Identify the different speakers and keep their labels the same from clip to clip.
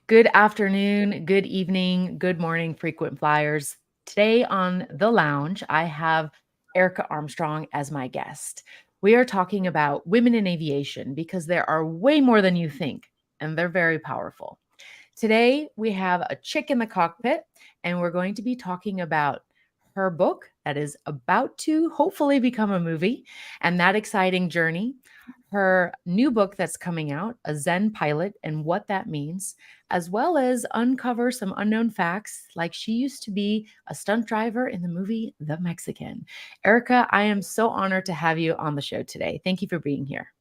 Speaker 1: Good afternoon, good evening, good morning, frequent flyers. Today on The Lounge, I have Erika Armstrong as my guest. We are talking about women in aviation because there are way more than you think, and they're very powerful. Today, we have a chick in the cockpit, and we're going to be talking about her book that is about to hopefully become a movie and that exciting journey. Her new book that's coming out, A Zen Pilot, and what that means, as well as uncover some unknown facts, like she used to be a stunt driver in the movie The Mexican. Erika, I am so honored to have you on the show today. Thank you for being here.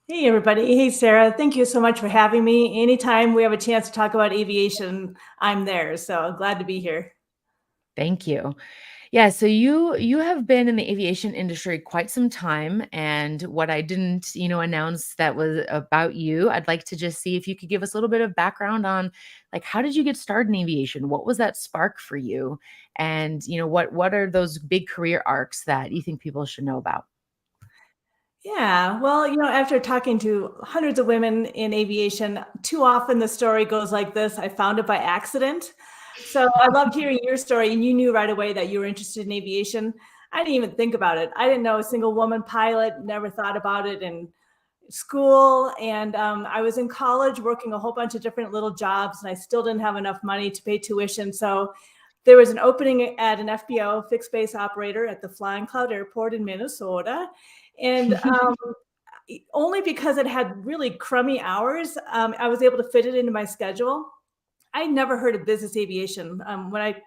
Speaker 2: Hey, everybody. Hey, Sarah. Thank you so much for having me. Anytime we have a chance to talk about aviation, I'm there. So glad to be here.
Speaker 1: Thank you. Yeah, so you have been in the aviation industry quite some time, and what I didn't, announce that was about you, I'd like to just see if you could give us a little bit of background on like how did you get started in aviation? What was that spark for you? And what are those big career arcs that you think people should know about?
Speaker 2: Yeah. Well, after talking to hundreds of women in aviation, too often the story goes like this: I found it by accident. So I loved hearing your story, and you knew right away that you were interested in aviation. I didn't even think about it. I didn't know a single woman pilot, never thought about it in school. And I was in college working a whole bunch of different little jobs, and I still didn't have enough money to pay tuition. So there was an opening at an FBO, fixed base operator, at the Flying Cloud Airport in Minnesota. And only because it had really crummy hours, I was able to fit it into my schedule. I never heard of business aviation.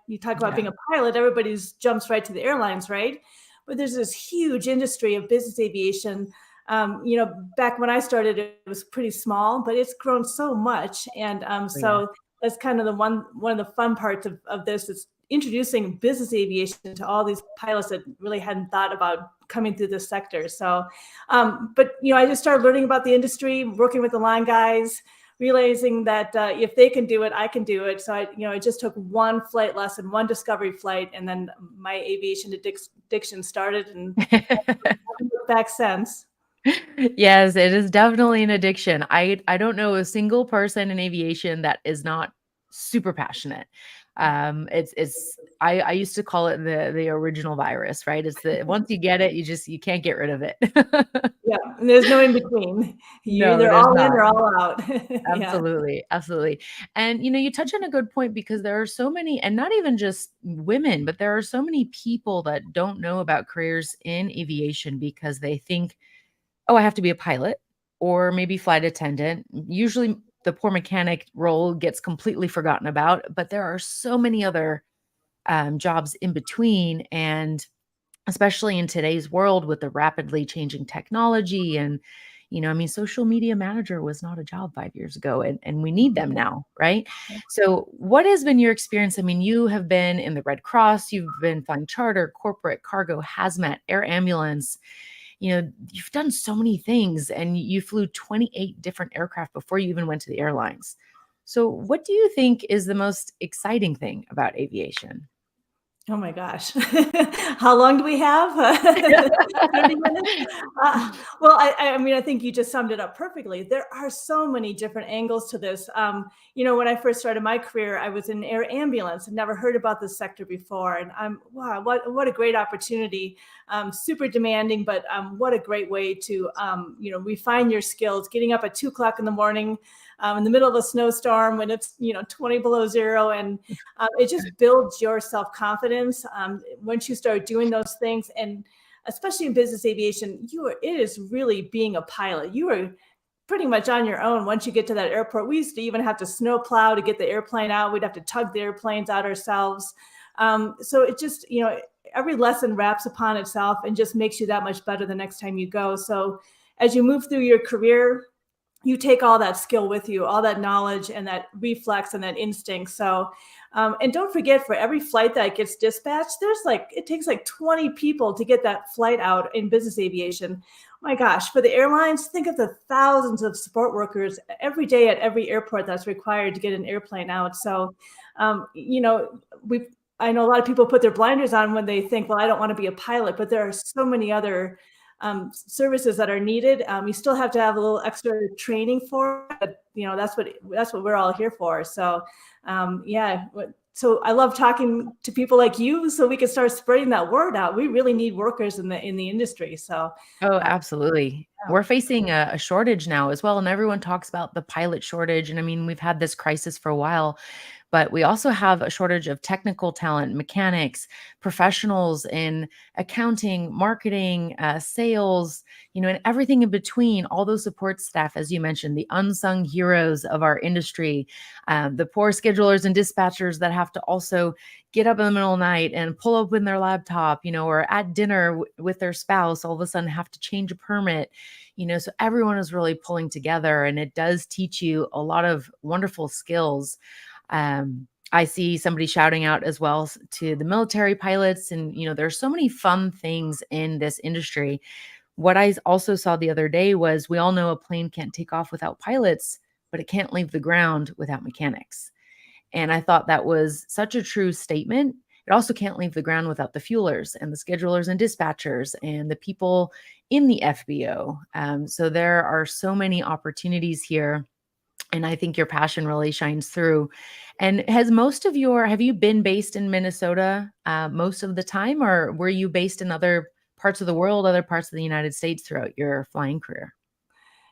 Speaker 2: You talk about
Speaker 1: Yeah.
Speaker 2: being a pilot, everybody jumps right to the airlines, right? But there's this huge industry of business aviation. Back when I started, it was pretty small, but it's grown so much. And
Speaker 1: Oh, yeah.
Speaker 2: so that's kind of one of the fun parts of this is introducing business aviation to all these pilots that really hadn't thought about coming through this sector. So, but I just started learning about the industry, working with the line guys, realizing that if they can do it, I can do it. So I just took one flight lesson, one discovery flight, and then my aviation addiction started, and haven't looked back since.
Speaker 1: Yes, it is definitely an addiction. I don't know a single person in aviation that is not super passionate. I used to call it the original virus, right? It's the once you get it, you can't get rid of it.
Speaker 2: Yeah, and there's no in between. You're
Speaker 1: No,
Speaker 2: either
Speaker 1: there's
Speaker 2: all in
Speaker 1: not.
Speaker 2: or all out. Yeah.
Speaker 1: Absolutely, absolutely. And you touch on a good point because there are so many, and not even just women, but there are so many people that don't know about careers in aviation because they think, oh, I have to be a pilot or maybe flight attendant. Usually the poor mechanic role gets completely forgotten about, but there are so many other jobs in between. And especially in today's world with the rapidly changing technology and social media manager was not a job 5 years ago, and we need them now, right? So what has been your experience? I mean, you have been in the Red Cross, you've been flying charter, corporate, cargo, hazmat, air ambulance. You've done so many things, and you flew 28 different aircraft before you even went to the airlines. So what do you think is the most exciting thing about aviation?
Speaker 2: Oh my gosh. How long do we have? 30 minutes? Well, I mean, I think you just summed it up perfectly. There are so many different angles to this. When I first started my career, I was in air ambulance. I'd never heard about this sector before. And wow, what a great opportunity. Super demanding, but what a great way to, refine your skills. Getting up at 2 o'clock in the morning, in the middle of a snowstorm when it's 20 below zero, and it just builds your self-confidence once you start doing those things. And especially in business aviation, it is really being a pilot. You are pretty much on your own once you get to that airport. We used to even have to snow plow to get the airplane out. We'd have to tug the airplanes out ourselves. So it just, every lesson wraps upon itself and just makes you that much better the next time you go. So as you move through your career, you take all that skill with you, all that knowledge and that reflex and that instinct. So, and don't forget, for every flight that gets dispatched, it takes like 20 people to get that flight out in business aviation. My gosh, for the airlines, think of the thousands of support workers every day at every airport that's required to get an airplane out. So, I know a lot of people put their blinders on when they think, well, I don't want to be a pilot, but there are so many other services that are needed. You still have to have a little extra training for it. But, that's what we're all here for. So yeah. So I love talking to people like you, so we can start spreading that word out. We really need workers in the industry. So
Speaker 1: Oh, absolutely.
Speaker 2: yeah.
Speaker 1: We're facing a shortage now as well, and everyone talks about the pilot shortage. And I mean, we've had this crisis for a while, but we also have a shortage of technical talent, mechanics, professionals in accounting, marketing, sales, and everything in between, all those support staff, as you mentioned, the unsung heroes of our industry, the poor schedulers and dispatchers that have to also get up in the middle of the night and pull open their laptop, or at dinner with their spouse, all of a sudden have to change a permit, so everyone is really pulling together, and it does teach you a lot of wonderful skills. I see somebody shouting out as well to the military pilots, and there's so many fun things in this industry. What I also saw the other day was, we all know a plane can't take off without pilots, but it can't leave the ground without mechanics. And I thought that was such a true statement. It also can't leave the ground without the fuelers and the schedulers and dispatchers and the people in the FBO. So there are so many opportunities here, and I think your passion really shines through. And have you been based in Minnesota most of the time, or were you based in other parts of the world, other parts of the United States throughout your flying career?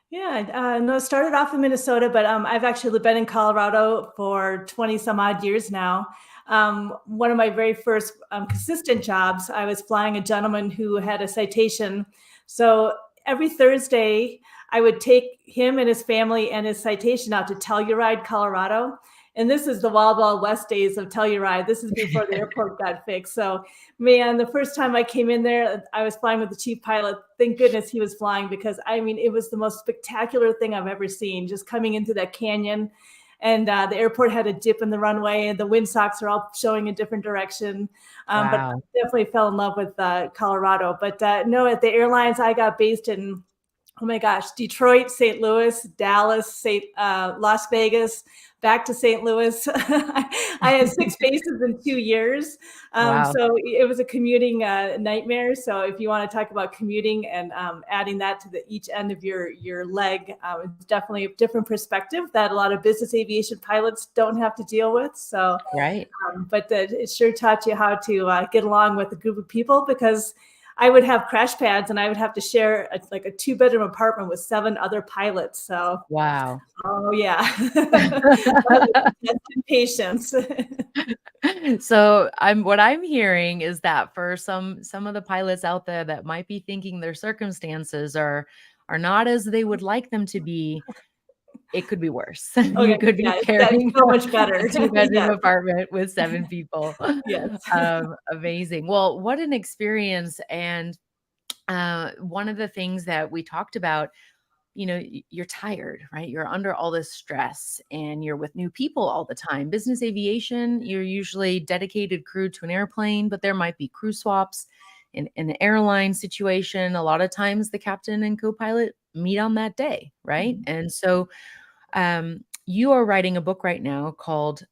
Speaker 2: Yeah, no, started off in Minnesota, but I've actually been in Colorado for 20 some odd years now. One of my very first consistent jobs, I was flying a gentleman who had a citation. So every Thursday, I would take him and his family and his citation out to Telluride, Colorado. And this is the Wild Wild West days of Telluride. This is before the airport got fixed. So, man, the first time I came in there, I was flying with the chief pilot. Thank goodness he was flying, because I mean, it was the most spectacular thing I've ever seen, just coming into that canyon. And the airport had a dip in the runway, and the windsocks are all showing a different direction. But
Speaker 1: Wow.
Speaker 2: I definitely fell in love with Colorado. But no, at the airlines, I got based in, oh my gosh, Detroit, St. Louis, Dallas, Las Vegas, back to St. Louis. I had 6 bases in 2 years.
Speaker 1: Wow.
Speaker 2: So it was a commuting nightmare. So if you want to talk about commuting and adding that to each end of your leg, it's definitely a different perspective that a lot of business aviation pilots don't have to deal with. So,
Speaker 1: Right.
Speaker 2: but it sure taught you how to get along with a group of people, because I would have crash pads and I would have to share a 2-bedroom apartment with 7 other pilots. So,
Speaker 1: Wow.
Speaker 2: oh yeah, patience.
Speaker 1: So what I'm hearing is that for some of the pilots out there that might be thinking their circumstances are not as they would like them to be, it could be worse.
Speaker 2: Oh
Speaker 1: You could
Speaker 2: yeah,
Speaker 1: be
Speaker 2: that's
Speaker 1: carrying
Speaker 2: so much
Speaker 1: a
Speaker 2: better.
Speaker 1: two-bedroom
Speaker 2: Yes,
Speaker 1: apartment with 7 people.
Speaker 2: yes.
Speaker 1: Amazing. Well, what an experience. And one of the things that we talked about, you're tired, right? You're under all this stress and you're with new people all the time. Business aviation, you're usually dedicated crew to an airplane, but there might be crew swaps in an airline situation. A lot of times the captain and co-pilot meet on that day, right?
Speaker 2: Mhm.
Speaker 1: And so you are writing a book right now called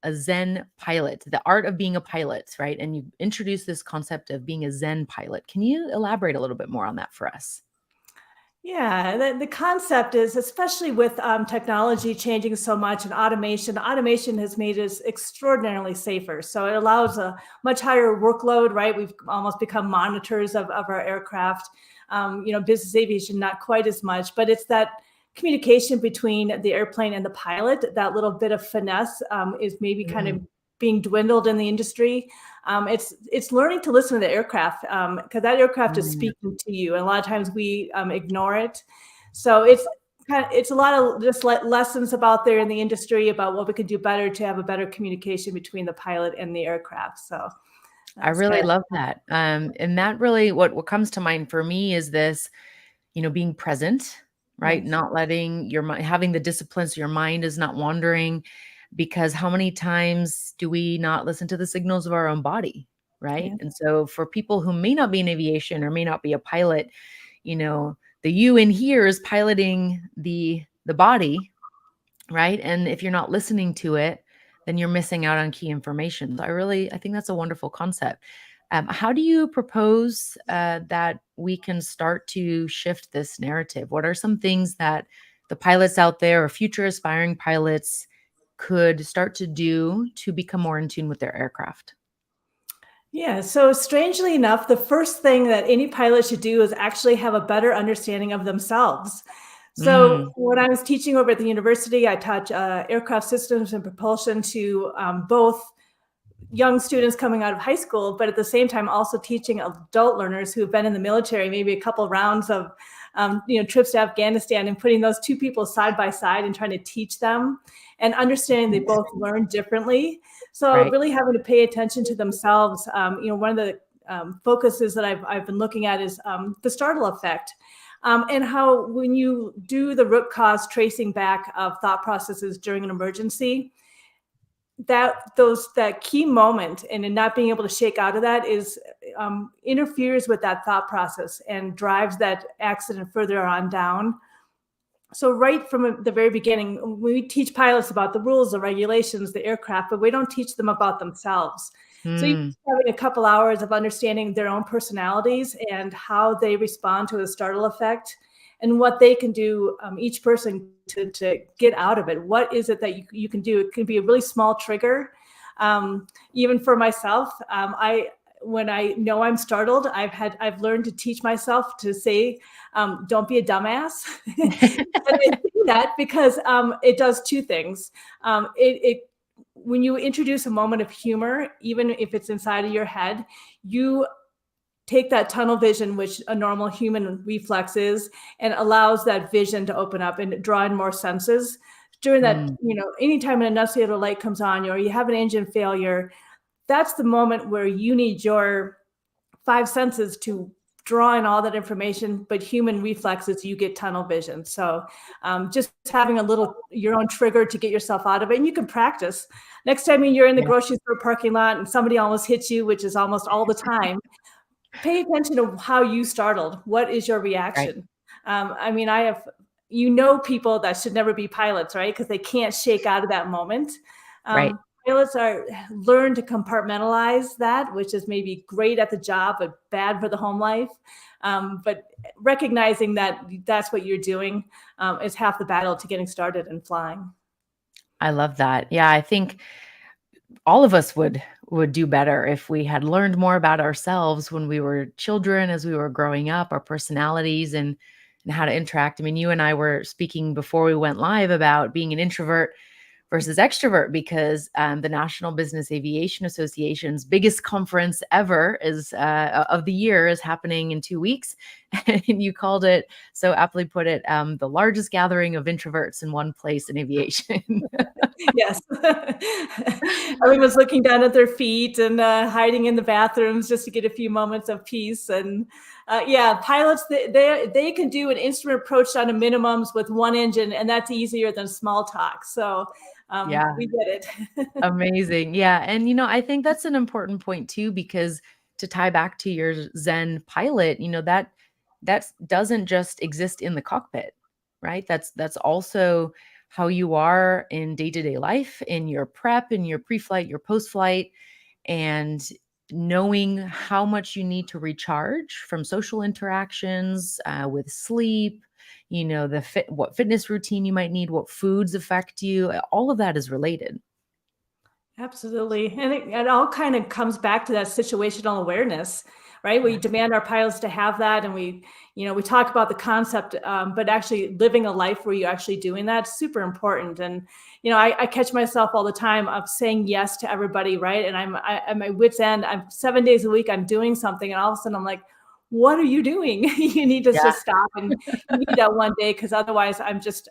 Speaker 1: A Zen Pilot, The Art of Being a Pilot, right? And you introduced this concept of being a Zen pilot. Can you elaborate a little bit more on that for us?
Speaker 2: Yeah, the concept is, especially with technology changing so much and automation has made us extraordinarily safer. So it allows a much higher workload, right? We've almost become monitors of our aircraft. Business aviation, not quite as much, but it's that communication between the airplane and the pilot, that little bit of finesse is maybe kind
Speaker 1: Mm,
Speaker 2: of being dwindled in the industry. It's learning to listen to the aircraft, because that aircraft is
Speaker 1: mm,
Speaker 2: speaking to you, and a lot of times we ignore it. So it's a lot of just lessons about there in the industry about what we could do better to have a better communication between the pilot and the aircraft. So
Speaker 1: I
Speaker 2: that's
Speaker 1: really
Speaker 2: kind of
Speaker 1: love that. And that really, what comes to mind for me is this, being present, right?
Speaker 2: yes,
Speaker 1: Not letting your mind, having the discipline so your mind is not wandering. Because how many times do we not listen to the signals of our own body, right?
Speaker 2: yeah.
Speaker 1: And so for people who may not be in aviation or may not be a pilot, the you in here is piloting the body, right? And if you're not listening to it, then you're missing out on key information. So I think that's a wonderful concept. How do you propose that we can start to shift this narrative? What are some things that the pilots out there or future aspiring pilots could start to do to become more in tune with their aircraft?
Speaker 2: Yeah, so strangely enough, the first thing that any pilot should do is actually have a better understanding of themselves. So
Speaker 1: Mm,
Speaker 2: when I was teaching over at the university, I taught aircraft systems and propulsion to both young students coming out of high school, but at the same time also teaching adult learners who've been in the military, maybe a couple rounds of trips to Afghanistan, and putting those two people side by side and trying to teach them and understanding they both learn differently. So
Speaker 1: right.
Speaker 2: really having to pay attention to themselves. One of the focuses that I've been looking at is the startle effect. And how when you do the root cause tracing back of thought processes during an emergency, that key moment and in not being able to shake out of that is interferes with that thought process and drives that accident further on down. So right from the very beginning, we teach pilots about the rules, the regulations, the aircraft, but we don't teach them about themselves. So you
Speaker 1: Mm,
Speaker 2: having a couple hours of understanding their own personalities and how they respond to a startle effect and what they can do, each person to get out of it. What is it that you can do? It can be a really small trigger. Even for myself, when I know I'm startled, I've learned to teach myself to say, "Don't be a dumbass." And I do that because it does two things. It when you introduce a moment of humor, even if it's inside of your head, you take that tunnel vision, which a normal human reflex is, and allows that vision to open up and draw in more senses. During that,
Speaker 1: mm,
Speaker 2: anytime an annunciator light comes on you or you have an engine failure, that's the moment where you need your five senses to draw in all that information, but human reflexes, you get tunnel vision. So just having a little your own trigger to get yourself out of it, and you can practice. Next time you're in the
Speaker 1: yeah,
Speaker 2: grocery store parking lot and somebody almost hits you, which is almost all the time, pay attention to how you startled. What is your
Speaker 1: right,
Speaker 2: reaction? I have, people that should never be pilots, right? Because they can't shake out of that moment.
Speaker 1: right.
Speaker 2: Pilots are learn to compartmentalize that, which is maybe great at the job, but bad for the home life. But recognizing that that's what you're doing is half the battle to getting started and flying.
Speaker 1: I love that. Yeah, I think all of us would do better if we had learned more about ourselves when we were children, as we were growing up, our personalities and how to interact. I mean, you and I were speaking before we went live about being an introvert versus extrovert because the National Business Aviation Association's biggest conference ever is of the year is happening in 2 weeks, and you called it so aptly put it the largest gathering of introverts in one place in aviation.
Speaker 2: Yes. Everyone's looking down at their feet and hiding in the bathrooms just to get a few moments of peace. And yeah, pilots, they can do an instrument approach on a minimums with one engine, and that's easier than small talk. So
Speaker 1: Yeah.
Speaker 2: we get it.
Speaker 1: Amazing. Yeah. And, I think that's an important point too, because to tie back to your Zen pilot, that doesn't just exist in the cockpit, right? That's also how you are in day-to-day life, in your prep, in your pre-flight, your post-flight, and knowing how much you need to recharge from social interactions, with sleep, what fitness routine you might need, what foods affect you, all of that is related.
Speaker 2: Absolutely. And it all kind of comes back to that situational awareness, right? We demand our pilots to have that. And we talk about the concept, but actually living a life where you're actually doing that's super important. And, I catch myself all the time of saying yes to everybody, right? And at my wit's end. I'm 7 days a week, I'm doing something. And all of a sudden I'm like, what are you doing? You need to
Speaker 1: Yeah.
Speaker 2: just stop, and you need that one day, because otherwise I'm just,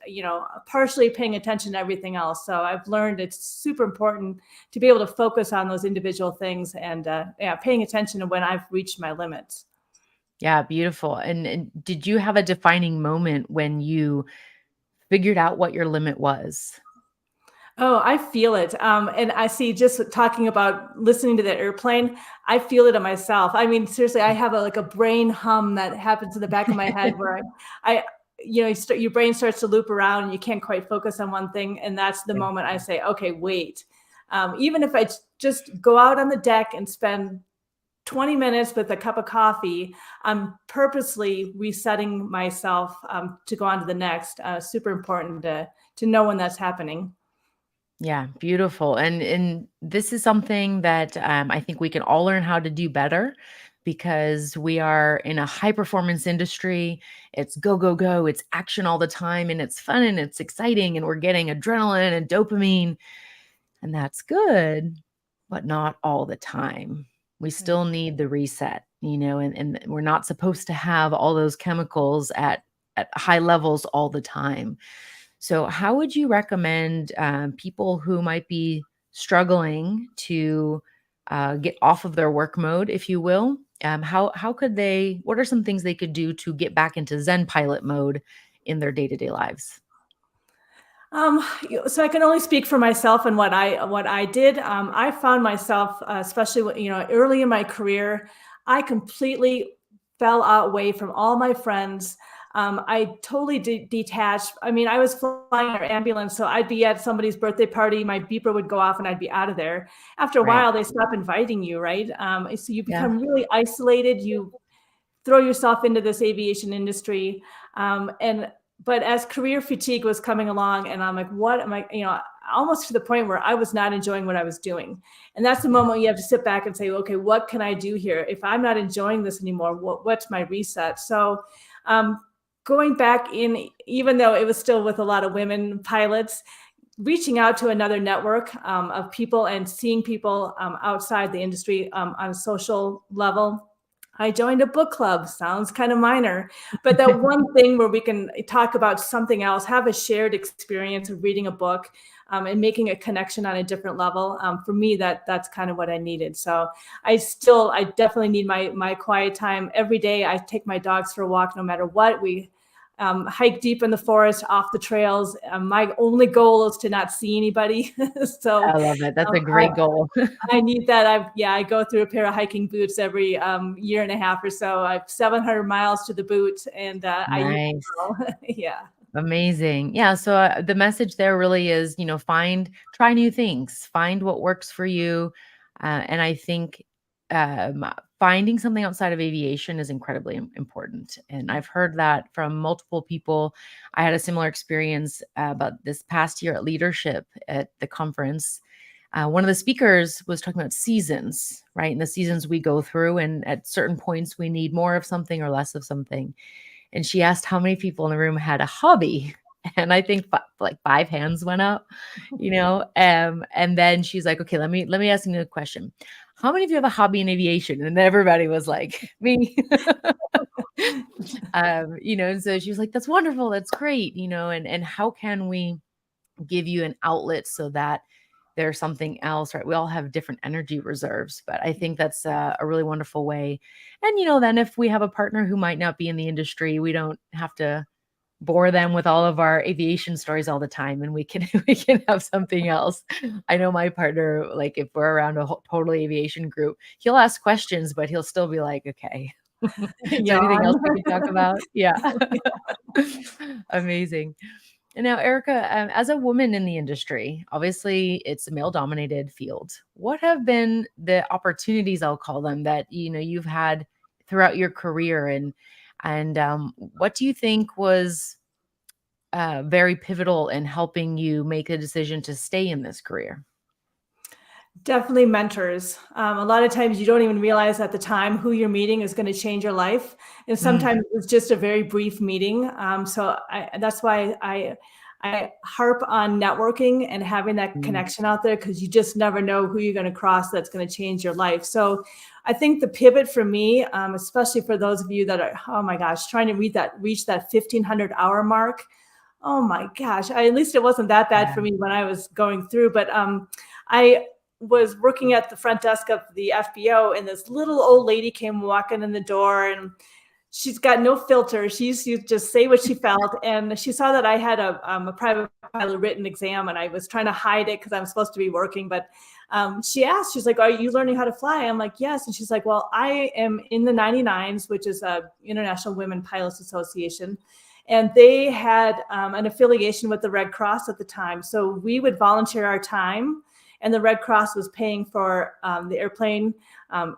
Speaker 2: partially paying attention to everything else. So I've learned it's super important to be able to focus on those individual things and yeah, paying attention to when I've reached my limits.
Speaker 1: Yeah, beautiful. And did you have a defining moment when you figured out what your limit was?
Speaker 2: Oh, I feel it. And I see, just talking about listening to the airplane, I feel it in myself. I mean, seriously, I have like a brain hum that happens in the back of my head where I your brain starts to loop around and you can't quite focus on one thing. And that's the
Speaker 1: Yeah.
Speaker 2: moment I say, okay, wait. Even if I just go out on the deck and spend 20 minutes with a cup of coffee, I'm purposely resetting myself to go on to the next. Super important to know when that's happening.
Speaker 1: Yeah, beautiful. And this is something that I think we can all learn how to do better because we are in a high performance industry. It's go, go, go. It's action all the time and it's fun and it's exciting and we're getting adrenaline and dopamine and that's good, but not all the time. We
Speaker 2: Right.
Speaker 1: still need the reset, and we're not supposed to have all those chemicals at high levels all the time. So, how would you recommend people who might be struggling to get off of their work mode, if you will? How could they? What are some things they could do to get back into Zen pilot mode in their day to day lives?
Speaker 2: So I can only speak for myself and what I did. I found myself, especially early in my career, I completely fell away from all my friends. I totally detached. I mean, I was flying our ambulance, so I'd be at somebody's birthday party, my beeper would go off, and I'd be out of there. After a
Speaker 1: Right.
Speaker 2: while, they stop inviting you, right? So you
Speaker 1: Yeah.
Speaker 2: become really isolated. You throw yourself into this aviation industry. And but as career fatigue was coming along, and I'm like, what am I, almost to the point where I was not enjoying what I was doing. And that's the
Speaker 1: Yeah.
Speaker 2: moment you have to sit back and say, okay, what can I do here? If I'm not enjoying this anymore, what's my reset? So going back in, even though it was still with a lot of women pilots, reaching out to another network of people and seeing people outside the industry on a social level. I joined a book club. Sounds kind of minor, but that one thing where we can talk about something else, have a shared experience of reading a book, and making a connection on a different level. For me, that's kind of what I needed. So I definitely need my quiet time every day. I take my dogs for a walk, no matter what. We hike deep in the forest, off the trails. My only goal is to not see anybody. So
Speaker 1: I love it. That's
Speaker 2: um,
Speaker 1: a great goal.
Speaker 2: I need that. I go through a pair of hiking boots every year and a half or so. I have 700 miles to the boot, and I use them
Speaker 1: Nice.
Speaker 2: all. Yeah.
Speaker 1: Amazing. Yeah. So the message there really is, try new things, find what works for you. And I think um, finding something outside of aviation is incredibly important. And I've heard that from multiple people. I had a similar experience about this past year at leadership at the conference. One of the speakers was talking about seasons, right? And the seasons we go through. And at certain points, we need more of something or less of something. And she asked how many people in the room had a hobby. And I think like 5 hands went up, and then she's like, okay, let me ask you a question. How many of you have a hobby in aviation? And everybody was like, me. And so she was like, that's wonderful. That's great. And how can we give you an outlet so that there's something else, right? We all have different energy reserves, but I think that's a really wonderful way. And, then if we have a partner who might not be in the industry, we don't have to bore them with all of our aviation stories all the time and we can we can have something else. I know my partner, like if we're around a total aviation group, he'll ask questions, but he'll still be like, okay. Is there anything else
Speaker 2: Yawn.
Speaker 1: we can talk about? Yeah. Amazing. And now, Erica, as a woman in the industry, obviously it's a male dominated field. What have been the opportunities, I'll call them, that you've had throughout your career, and what do you think was very pivotal in helping you make a decision to stay in this career?
Speaker 2: Definitely mentors. A lot of times you don't even realize at the time who you're meeting is going to change your life. And
Speaker 1: Mm,
Speaker 2: sometimes it's just a very brief meeting. That's why I harp on networking and having that
Speaker 1: mm,
Speaker 2: connection out there, because you just never know who you're going to cross that's going to change your life. So I think the pivot for me, especially for those of you that are, oh my gosh, trying to reach that 1,500 hour mark. Oh my gosh. At least it wasn't that bad
Speaker 1: yeah.
Speaker 2: for me when I was going through, but I was working at the front desk of the FBO, and this little old lady came walking in the door, and she's got no filter. She used to just say what she felt. And she saw that I had a private pilot written exam, and I was trying to hide it because I'm supposed to be working. But she asked, she's like, are you learning how to fly? I'm like, yes. And she's like, well, I am in the 99s, which is a International Women Pilots Association. And they had an affiliation with the Red Cross at the time. So we would volunteer our time, and the Red Cross was paying for the airplane, um,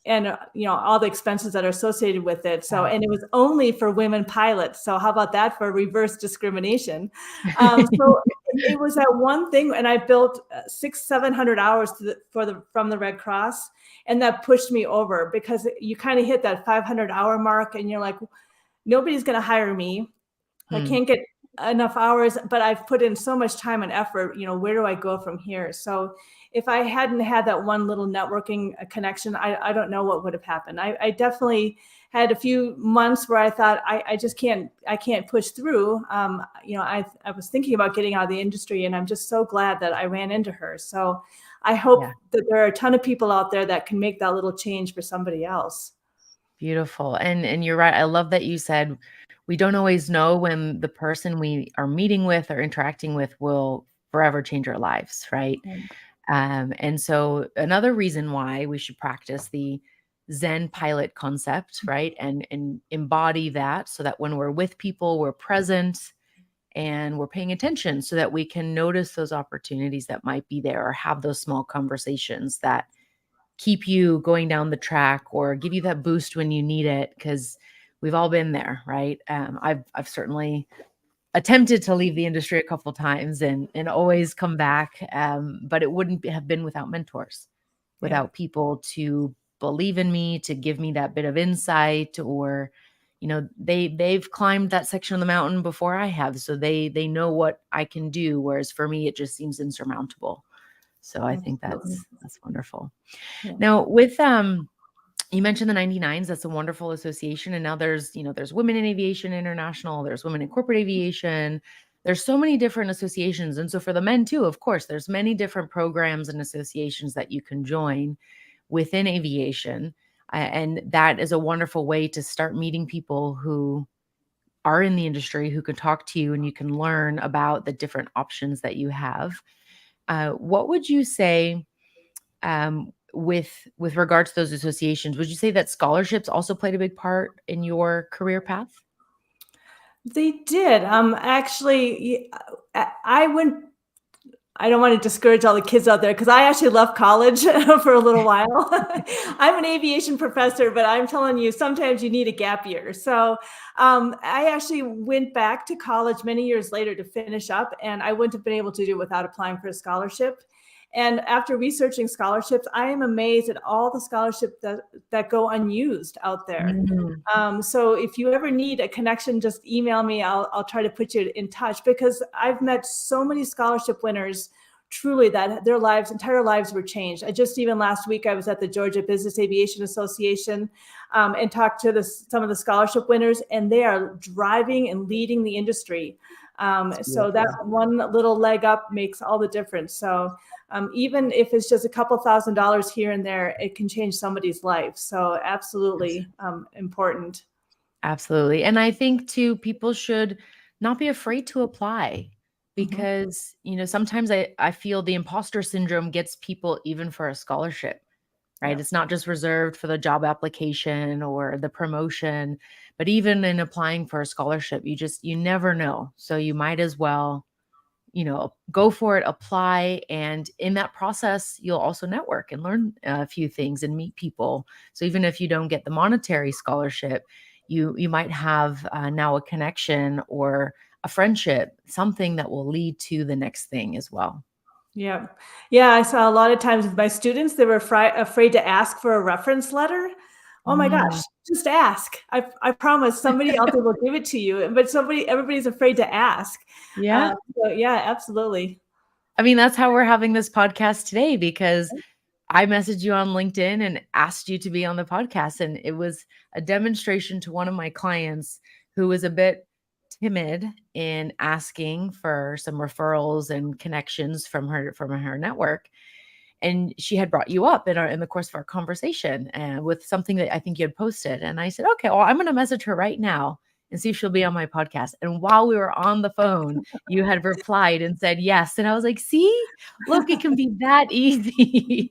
Speaker 2: all the expenses that are associated with it. So, and it was only for women pilots. So how about that for reverse discrimination? So it was that one thing, and I built 700 hours from the Red Cross, and that pushed me over, because you kind of hit that 500-hour mark, and you're like, nobody's going to hire me. I can't get enough hours, but I've put in so much time and effort. Where do I go from here? So if I hadn't had that one little networking connection, I don't know what would have happened. I definitely had a few months where I thought I just can't push through. I was thinking about getting out of the industry, and I'm just so glad that I ran into her. So I hope that there are a ton of people out there that can make that little change for somebody else.
Speaker 1: Beautiful. And you're right. I love that you said we don't always know when the person we are meeting with or interacting with will forever change our lives, right? And so another reason why we should practice the Zen pilot concept, right? And embody that so that when we're with people, we're present and we're paying attention so that we can notice those opportunities that might be there or have those small conversations that keep you going down the track or give you that boost when you need it, because we've all been there, right? I've certainly attempted to leave the industry a couple times and always come back, but it wouldn't have been without mentors, without people to believe in me, to give me that bit of insight, or they've climbed that section of the mountain before I have, so they know what I can do, whereas for me it just seems insurmountable. So I think that's wonderful. Now with you mentioned the 99s. That's a wonderful association. And now there's Women in Aviation International, there's Women in Corporate Aviation. There's so many different associations. And so for the men too, of course, there's many different programs and associations that you can join within aviation. And that is a wonderful way to start meeting people who are in the industry, who can talk to you, and you can learn about the different options that you have. What would you say, with regard to those associations, would you say that scholarships also played a big part in your career path?
Speaker 2: They did. Actually, I went. I don't want to discourage all the kids out there, because I actually left college for a little while. I'm an aviation professor, but I'm telling you, sometimes you need a gap year. So I actually went back to college many years later to finish up, and I wouldn't have been able to do it without applying for a scholarship. And after researching scholarships, I am amazed at all the scholarships that go unused out there. So if you ever need a connection, just email me. I'll try to put you in touch, because I've met so many scholarship winners, truly, that their entire lives were changed. Even last week, I was at the Georgia Business Aviation Association and talked to some of the scholarship winners, and they are driving and leading the industry. So that one little leg up makes all the difference. So even if it's just a couple $1,000s here and there, it can change somebody's life. So absolutely important.
Speaker 1: Absolutely. And I think too, people should not be afraid to apply, because, sometimes I feel the imposter syndrome gets people even for a scholarship, right? It's not just reserved for the job application or the promotion, but even in applying for a scholarship, you never know. So you might as well, go for it, apply. And in that process, you'll also network and learn a few things and meet people. So even if you don't get the monetary scholarship, you might have now a connection or a friendship, something that will lead to the next thing as well.
Speaker 2: Yeah. Yeah. I saw a lot of times with my students, they were afraid to ask for a reference letter. Oh my gosh, just ask. I promise somebody out there will give it to you, but everybody's afraid to ask.
Speaker 1: Yeah.
Speaker 2: So yeah, absolutely.
Speaker 1: I mean, that's how we're having this podcast today, because I messaged you on LinkedIn and asked you to be on the podcast. And it was a demonstration to one of my clients who was a bit timid in asking for some referrals and connections from her network. And she had brought you up in the course of our conversation, and with something that I think you had posted. And I said, okay, well, I'm going to message her right now and see if she'll be on my podcast. And while we were on the phone, you had replied and said yes. And I was like, see, look, it can be that easy.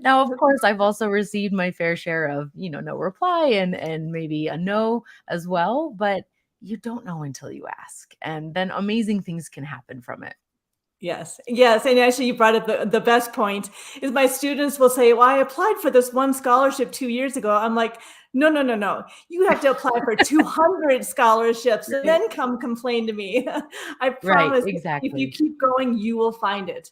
Speaker 1: Now, of course, I've also received my fair share of, no reply and maybe a no as well, but you don't know until you ask. And then amazing things can happen from it.
Speaker 2: Yes, yes, and actually you brought up the best point is my students will say, "Well, I applied for this one scholarship 2 years ago." I'm like, "No, no, no, no. You have to apply for 200 scholarships and
Speaker 1: Right.
Speaker 2: then come complain to me." I
Speaker 1: Right,
Speaker 2: promise if you
Speaker 1: exactly.
Speaker 2: keep going, you will find it.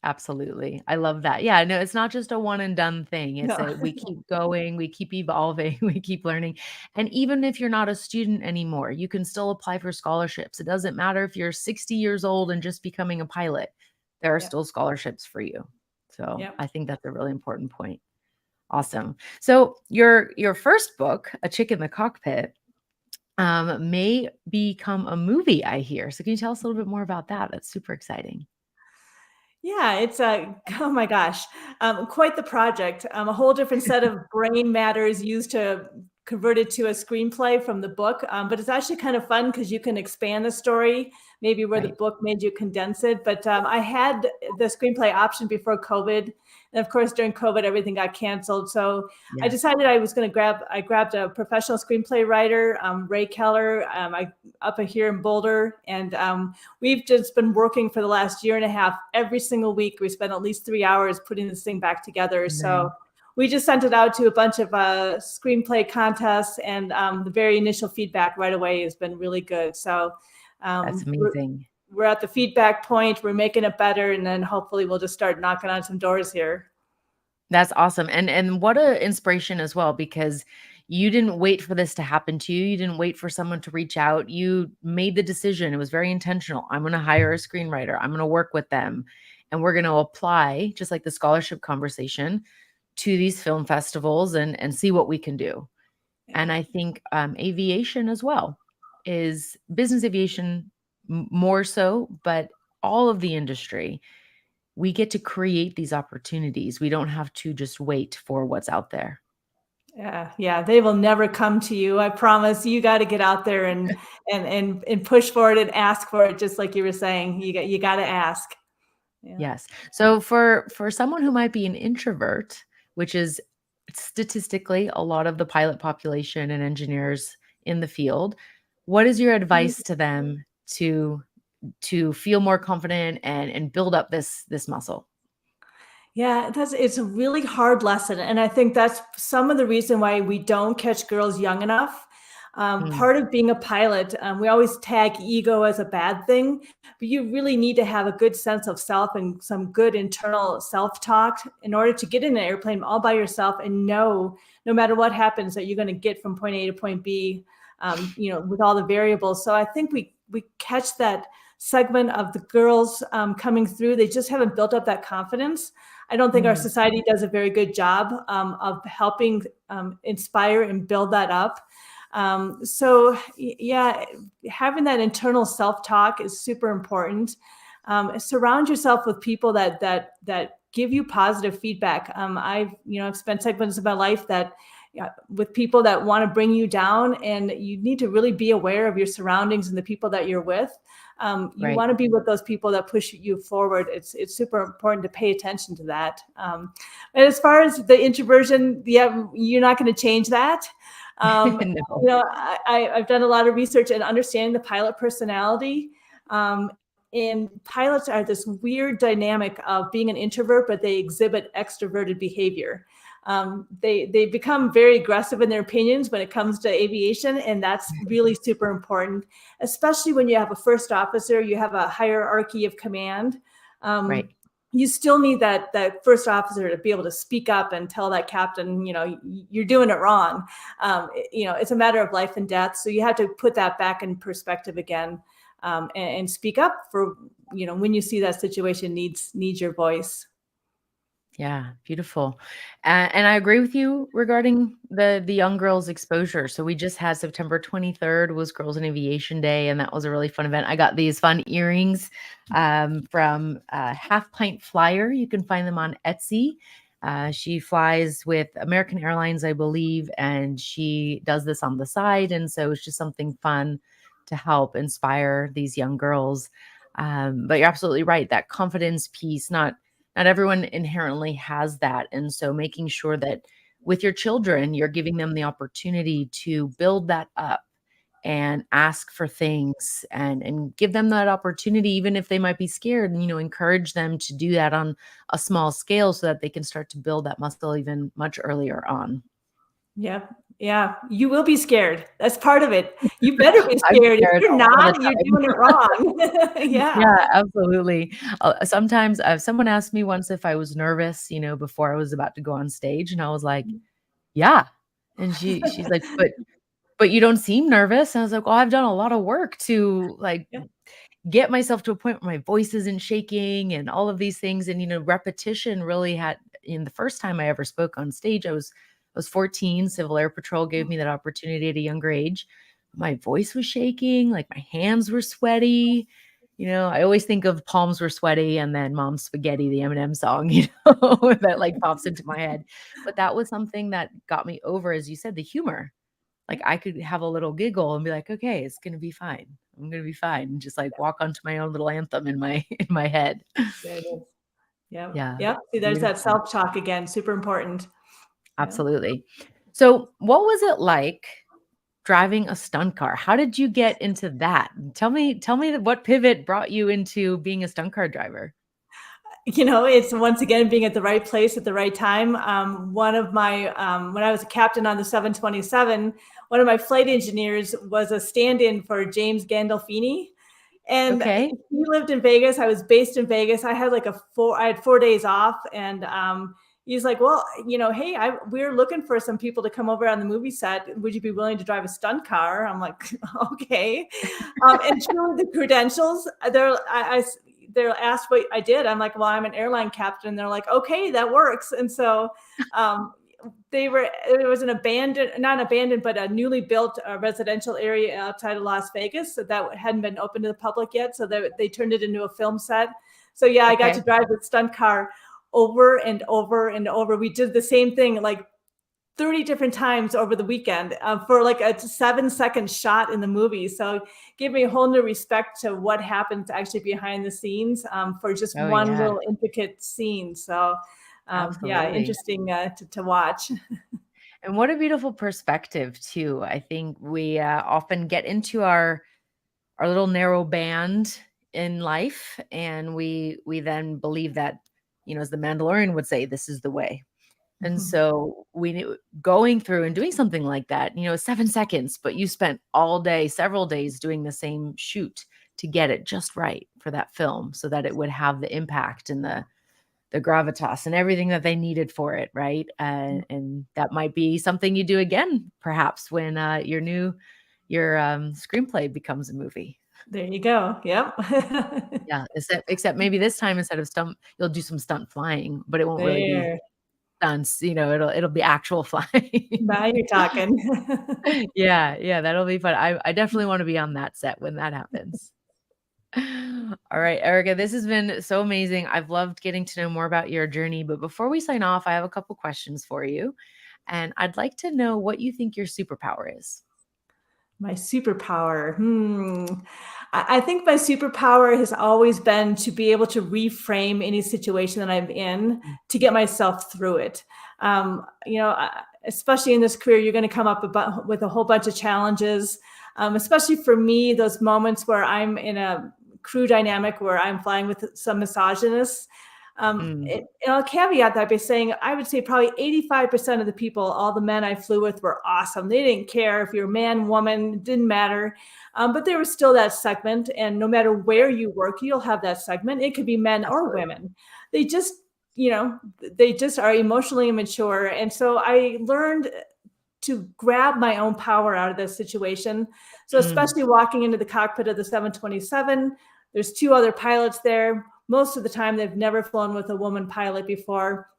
Speaker 1: Absolutely. I love that. Yeah, no, it's not just a one and done thing. It's
Speaker 2: No.
Speaker 1: a we keep going, we keep evolving, we keep learning. And even if you're not a student anymore, you can still apply for scholarships. It doesn't matter if you're 60 years old and just becoming a pilot. There are
Speaker 2: Yep,
Speaker 1: still scholarships for you. So,
Speaker 2: yep.
Speaker 1: I think that's a really important point. Awesome. So, your first book, A Chick in the Cockpit, may become a movie, I hear. So, can you tell us a little bit more about that? That's super exciting.
Speaker 2: Yeah, it's a oh my gosh, quite the project. A whole different set of brain matter is used to convert it to a screenplay from the book. But it's actually kind of fun because you can expand the story, maybe where the
Speaker 1: Right.
Speaker 2: book made you condense it. But I had the screenplay option before COVID, and of course during COVID everything got canceled. So I
Speaker 1: Yeah.
Speaker 2: decided I was going to grabbed a professional screenplay writer, Ray Keller, I up here in Boulder, and we've just been working for the last year and a half. Every single week, we spend at least 3 hours putting this thing back together.
Speaker 1: Nice.
Speaker 2: So we just sent it out to a bunch of screenplay contests, and the very initial feedback right away has been really good. So
Speaker 1: That's
Speaker 2: um, we're,
Speaker 1: amazing.
Speaker 2: we're at the feedback point. We're making it better, and then hopefully we'll just start knocking on some doors here.
Speaker 1: That's awesome, and what a inspiration as well, because you didn't wait for this to happen to you. You didn't wait for someone to reach out. You made the decision. It was very intentional. I'm gonna hire a screenwriter. I'm gonna work with them, and we're gonna apply, just like the scholarship conversation, to these film festivals and see what we can do.
Speaker 2: Yeah.
Speaker 1: And I think, aviation as well is business aviation more so, but all of the industry, we get to create these opportunities. We don't have to just wait for what's out there.
Speaker 2: Yeah, yeah, they will never come to you. I promise. You got to get out there and push for it and ask for it, just like you were saying. You got to ask. Yeah.
Speaker 1: Yes. So for someone who might be an introvert, which is statistically a lot of the pilot population and engineers in the field, what is your advice to them to feel more confident and build up this muscle?
Speaker 2: Yeah, it's a really hard lesson, and I think that's some of the reason why we don't catch girls young enough.
Speaker 1: Mm,
Speaker 2: Part of being a pilot, we always tag ego as a bad thing, but you really need to have a good sense of self and some good internal self-talk in order to get in an airplane all by yourself and know no matter what happens that you're going to get from point A to point B, with all the variables. So I think we catch that segment of the girls coming through. They just haven't built up that confidence. I don't think our
Speaker 1: mm,
Speaker 2: society does a very good job of helping inspire and build that up. Yeah, having that internal self-talk is super important. Surround yourself with people that give you positive feedback. I've spent segments of my life that with people that want to bring you down, and you need to really be aware of your surroundings and the people that you're with. You
Speaker 1: right.
Speaker 2: want to be with those people that push you forward. It's super important to pay attention to that. And as far as the introversion, yeah, you're not going to change that. Um,
Speaker 1: No.
Speaker 2: I've done a lot of research and understanding the pilot personality. Um, and pilots are this weird dynamic of being an introvert, but they exhibit extroverted behavior. They become very aggressive in their opinions when it comes to aviation, and that's really super important, especially when you have a first officer, you have a hierarchy of command.
Speaker 1: Right.
Speaker 2: You still need that first officer to be able to speak up and tell that captain, you're doing it wrong. It's a matter of life and death, so you have to put that back in perspective again, and speak up for when you see that situation needs your voice.
Speaker 1: Yeah, beautiful. And I agree with you regarding the young girls exposure. So we just had September 23rd was Girls in Aviation Day, and that was a really fun event. I got these fun earrings from Half Pint Flyer. You can find them on Etsy. She flies with American Airlines, I believe, and she does this on the side. And so it's just something fun to help inspire these young girls. But you're absolutely right. That confidence piece, not everyone inherently has that. And so making sure that with your children, you're giving them the opportunity to build that up and ask for things and give them that opportunity, even if they might be scared, and, encourage them to do that on a small scale so that they can start to build that muscle even much earlier on.
Speaker 2: Yep. Yeah. You will be scared. That's part of it. You better be
Speaker 1: I'm
Speaker 2: scared. If
Speaker 1: scared
Speaker 2: you're
Speaker 1: all the
Speaker 2: not, you're
Speaker 1: time.
Speaker 2: doing it wrong. Yeah.
Speaker 1: Yeah, absolutely. Sometimes someone asked me once if I was nervous, before I was about to go on stage, and I was like, "Yeah." And she's like, "But you don't seem nervous." And I was like, "Well, I've done a lot of work to, like,
Speaker 2: Yeah.
Speaker 1: get myself to a point where my voice isn't shaking and all of these things." And, repetition really had in the first time I ever spoke on stage, I was 14. Civil Air Patrol gave me that opportunity at a younger age. My voice was shaking, like my hands were sweaty. I always think of palms were sweaty and then Mom's Spaghetti, the Eminem song, that like pops into my head. But that was something that got me over, as you said, the humor. Like, I could have a little giggle and be like, "Okay, it's gonna be fine. I'm gonna be fine," and just, like, walk onto my own little anthem in my in my head.
Speaker 2: There it is. Yep.
Speaker 1: Yeah,
Speaker 2: Yep. See, there's that
Speaker 1: beautiful.
Speaker 2: self-talk again, super important. Yeah.
Speaker 1: Absolutely. So, what was it like driving a stunt car? How did you get into that? Tell me what pivot brought you into being a stunt car driver?
Speaker 2: It's once again being at the right place at the right time. One of my, when I was a captain on the 727, one of my flight engineers was a stand-in for James Gandolfini. And
Speaker 1: Okay,
Speaker 2: he lived in Vegas. I was based in Vegas. I had 4 days off. And he's like, well, hey, we're looking for some people to come over on the movie set. Would you be willing to drive a stunt car? I'm like, okay. And truly the credentials, they're asked what I did. I'm like, well, I'm an airline captain. They're like, okay, that works. And so it was not abandoned, but a newly built residential area outside of Las Vegas that hadn't been open to the public yet. So they turned it into a film set. So yeah, I got
Speaker 1: okay.
Speaker 2: to drive the stunt car over and over and over. We did the same thing like 30 different times over the weekend for like a 7-second shot in the movie. So give me a whole new respect to what happens actually behind the scenes for just
Speaker 1: Oh,
Speaker 2: one
Speaker 1: yeah,
Speaker 2: little intricate scene. So yeah,
Speaker 1: absolutely.
Speaker 2: interesting to watch.
Speaker 1: And what a beautiful perspective too. I think we, often get into our little narrow band in life, and we then believe that, as the Mandalorian would say, this is the way. And so we knew going through and doing something like that, 7 seconds, but you spent all day, several days doing the same shoot to get it just right for that film so that it would have the impact and the gravitas and everything that they needed for it, right? And that might be something you do again, perhaps when your screenplay becomes a movie.
Speaker 2: There you go. Yep.
Speaker 1: Yeah, except maybe this time instead of stunt, you'll do some stunt flying, but it won't really be
Speaker 2: There.
Speaker 1: stunts, it'll be actual flying.
Speaker 2: Now you're talking.
Speaker 1: Yeah, yeah, that'll be fun. I definitely wanna be on that set when that happens. All right, Erica, this has been so amazing. I've loved getting to know more about your journey, but before we sign off, I have a couple questions for you, and I'd like to know what you think your superpower is.
Speaker 2: My superpower. I think my superpower has always been to be able to reframe any situation that I'm in
Speaker 1: Mm,
Speaker 2: to get myself through it. Especially in this career, you're going to come up with a whole bunch of challenges. Especially for me, those moments where I'm in a crew dynamic where I'm flying with some misogynists.
Speaker 1: mm,
Speaker 2: And I'll caveat that by saying I would say probably 85% of the people, all the men I flew with, were awesome. They didn't care if you're man, woman, it didn't matter. But there was still that segment. And no matter where you work, you'll have that segment. It could be men or
Speaker 1: absolutely.
Speaker 2: women. They just, they just are emotionally immature. And so I learned to grab my own power out of this situation. So
Speaker 1: Mm,
Speaker 2: especially walking into the cockpit of the 727, there's two other pilots there. Most of the time, they've never flown with a woman pilot before.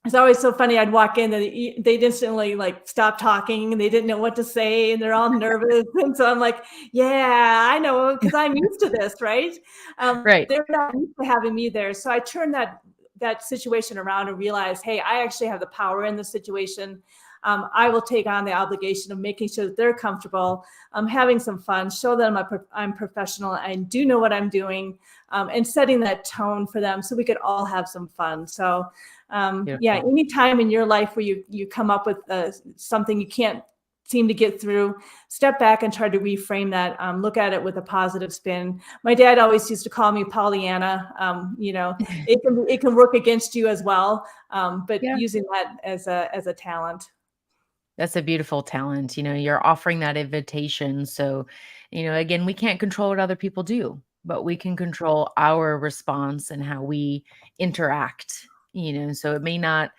Speaker 2: It's always so funny. I'd walk in and they'd instantly like stop talking and they didn't know what to say and they're all nervous. And so I'm like, yeah, I know, because I'm used to this, right?
Speaker 1: right.
Speaker 2: They're not used to having me there. So I turned that situation around and realized, hey, I actually have the power in this situation. I will take on the obligation of making sure that they're comfortable, having some fun, show them I'm professional, I do know what I'm doing, and setting that tone for them so we could all have some fun. So yeah,
Speaker 1: Beautiful.
Speaker 2: any time in your life where you come up with something you can't seem to get through, step back and try to reframe that, look at it with a positive spin. My dad always used to call me Pollyanna. It can work against you as well, but
Speaker 1: Yeah.
Speaker 2: using that as a talent.
Speaker 1: That's a beautiful talent. You're offering that invitation. So, again, we can't control what other people do, but we can control our response and how we interact. So it may not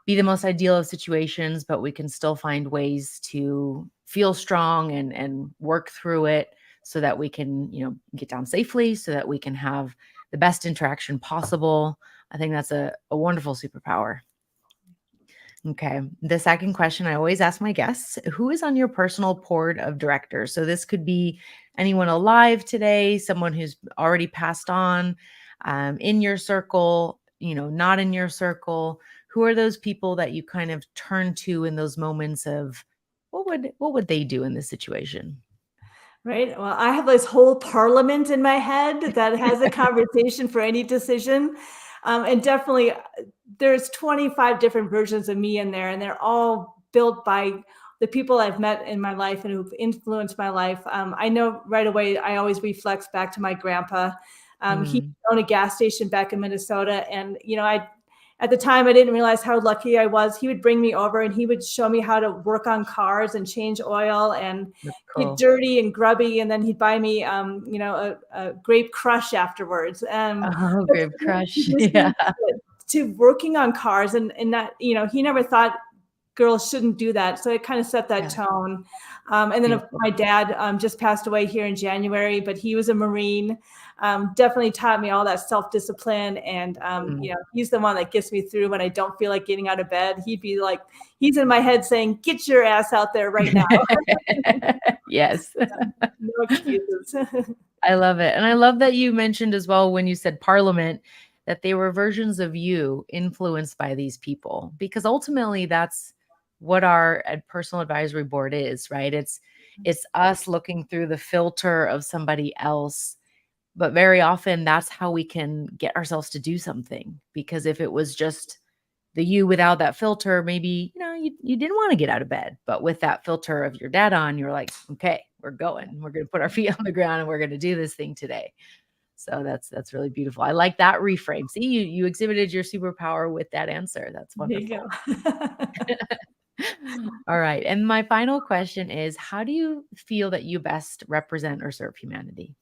Speaker 1: be the most ideal of situations, but we can still find ways to feel strong and work through it so that we can, get down safely, so that we can have the best interaction possible. I think that's a wonderful superpower. Okay. The second question I always ask my guests, who is on your personal board of directors? So this could be anyone alive today, someone who's already passed on, in your circle, not in your circle. Who are those people that you kind of turn to in those moments of what would they do in this situation?
Speaker 2: Right. Well, I have this whole parliament in my head that has a conversation for any decision. And definitely, there's 25 different versions of me in there, and they're all built by the people I've met in my life and who've influenced my life. I know right away, I always reflex back to my grandpa. He
Speaker 1: Mm,
Speaker 2: owned a gas station back in Minnesota. And, at the time, I didn't realize how lucky I was. He would bring me over and he would show me how to work on cars and change oil and
Speaker 1: that's
Speaker 2: get
Speaker 1: cool.
Speaker 2: dirty and grubby, and then he'd buy me, a grape crush afterwards.
Speaker 1: Oh,
Speaker 2: But
Speaker 1: Grave
Speaker 2: he
Speaker 1: Crush.
Speaker 2: introduced
Speaker 1: Yeah.
Speaker 2: me to working on cars, and that, he never thought girls shouldn't do that. So it kind of set that
Speaker 1: Yeah.
Speaker 2: tone. And then
Speaker 1: Beautiful.
Speaker 2: my dad just passed away here in January, but he was a Marine. Definitely taught me all that self-discipline. And,
Speaker 1: Mm.
Speaker 2: he's the one that gets me through when I don't feel like getting out of bed. He'd be like, he's in my head saying, get your ass out there right now.
Speaker 1: Yes.
Speaker 2: No excuses.
Speaker 1: I love it. And I love that you mentioned as well when you said parliament that they were versions of you influenced by these people because ultimately that's what our personal advisory board is, right? It's us looking through the filter of somebody else, but very often that's how we can get ourselves to do something because if it was just the you without that filter, maybe, you didn't want to get out of bed. But with that filter of your dad on, you're like, okay, we're going. We're going to put our feet on the ground and we're going to do this thing today. So that's really beautiful. I like that reframe. See, you exhibited your superpower with that answer. That's
Speaker 2: There you
Speaker 1: wonderful.
Speaker 2: go.
Speaker 1: All right. And my final question is, how do you feel that you best represent or serve humanity?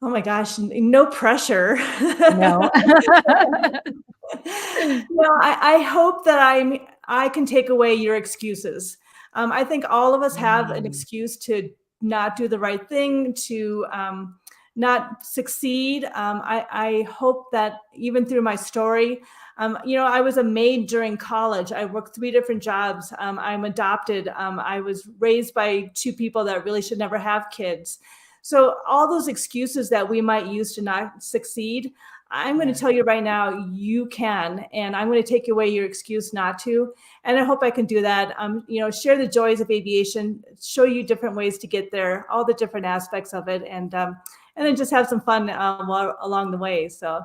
Speaker 2: Oh my gosh, no pressure.
Speaker 1: No.
Speaker 2: No, I hope that I can take away your excuses. I think all of us have an
Speaker 1: Mm,
Speaker 2: excuse to not do the right thing, to not succeed. I hope that even through my story, I was a maid during college. I worked 3 different jobs. I'm adopted. I was raised by 2 people that really should never have kids. So all those excuses that we might use to not succeed, I'm going to
Speaker 1: yes.
Speaker 2: tell you right now, you can, and I'm going to take away your excuse not to. And I hope I can do that. Share the joys of aviation, show you different ways to get there, all the different aspects of it, and then just have some fun along the way. So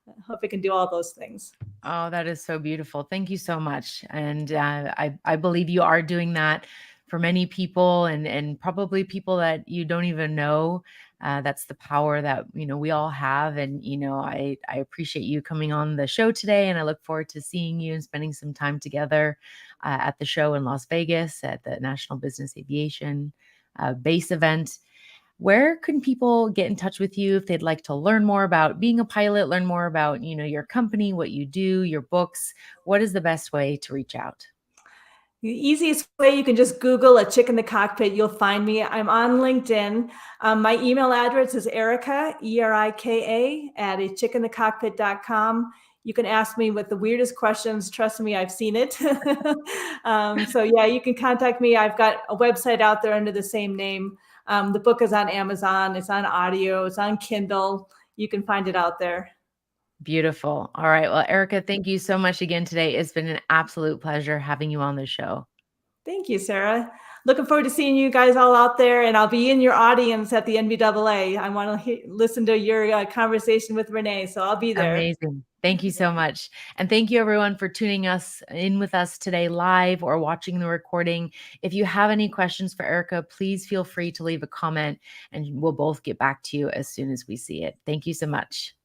Speaker 2: I hope I can do all those things.
Speaker 1: Oh, that is so beautiful. Thank you so much. And I believe you are doing that for many people and probably people that you don't even know. That's the power that we all have. And I appreciate you coming on the show today, and I look forward to seeing you and spending some time together at the show in Las Vegas at the National Business Aviation base event. Where can people get in touch with you if they'd like to learn more about being a pilot, learn more about, your company, what you do, your books? What is the best way to reach out?
Speaker 2: The easiest way, you can just Google a chick in the cockpit. You'll find me. I'm on LinkedIn. My email address is Erika, Erika, at a chickinthecockpit.com. You can ask me with the weirdest questions. Trust me, I've seen it. So yeah, you can contact me. I've got a website out there under the same name. The book is on Amazon. It's on audio. It's on Kindle. You can find it out there.
Speaker 1: Beautiful. All right. Well, Erica, thank you so much again today. It's been an absolute pleasure having you on the show.
Speaker 2: Thank you, Sarah. Looking forward to seeing you guys all out there, and I'll be in your audience at the NBAA. I want to listen to your conversation with Renee, so I'll be there.
Speaker 1: Amazing. Thank you so much. And thank you everyone for tuning us in with us today live or watching the recording. If you have any questions for Erika, please feel free to leave a comment and we'll both get back to you as soon as we see it. Thank you so much.